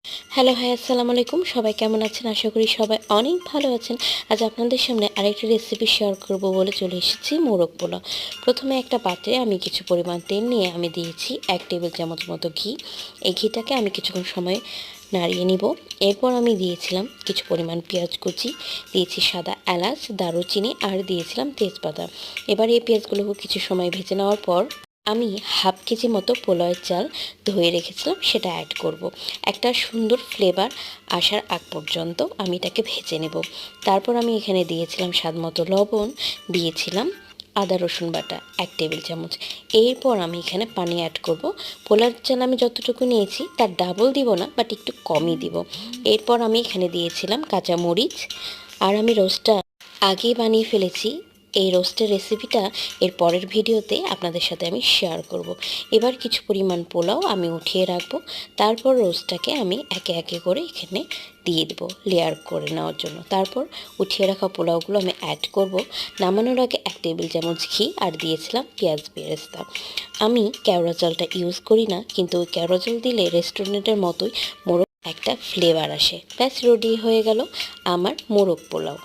Hello, high, আসসালামু আলাইকুম। সবাই কেমন আছেন? আশা করি সবাই অনেক ভালো আছেন। আজ আপনাদের সামনে আরেকটি রেসিপি শেয়ার করব বলে চলে এসেছি, মোরগ পোলাও। প্রথমে একটা পাত্রে আমি কিছু পরিমাণ তেল নিয়ে আমি দিয়েছি 1 টেবিল চামচ মতো ঘি। এই ঘিটাকে আমি কিছুক্ষণ সময় নাড়িয়ে নিব। এরপর আমি দিয়েছিলাম কিছু পরিমাণ পেঁয়াজ কুচি, দিয়েছি সাদা এলাচ, দারুচিনি আর দিয়েছিলাম তেজপাতা। এবার এই পেঁয়াজগুলোকে কিছু সময় ভেজে নেওয়ার পর আমি হাফ কেজি মতো পোলাওয়ের চাল ধুয়ে রেখেছিলাম, সেটা অ্যাড করব। একটা সুন্দর ফ্লেভার আসার আগ পর্যন্ত আমি এটাকে ভেজে নেব। তারপর আমি এখানে দিয়েছিলাম স্বাদ মতো লবণ, দিয়েছিলাম আদা রসুন বাটা 1 টেবিল চামচ। এরপর আমি এখানে পানি অ্যাড করব। পোলার চাল আমি যতটুকু নিয়েছি তার ডাবল দিব না, বাট একটু কমই দিব। এরপর আমি এখানে দিয়েছিলাম কাঁচা মরিচ। আর আমি রোস্টটা আগেই বানিয়ে ফেলেছি। এই রোস্টের রেসিপিটা এর পরের ভিডিওতে আপনাদের সাথে আমি শেয়ার করব। এবার কিছু পরিমাণ পোলাও আমি উঠিয়ে রাখবো। তারপর রোস্টটাকে আমি একে একে করে এখানে দিয়ে দেবো লেয়ার করে নেওয়ার জন্য। তারপর উঠিয়ে রাখা পোলাওগুলো আমি অ্যাড করব। নামানোর আগে 1 টেবিল চামচ ঘি আর দিয়েছিলাম পেঁয়াজ বেরেস্তা। আমি কেওড়া জলটা ইউজ করি না, কিন্তু ওই কেওড়া জল দিলে রেস্টুরেন্টের মতোই মোরগ একটা ফ্লেভার আসে। ব্যাস রেডি হয়ে গেল আমার মোরগ পোলাও।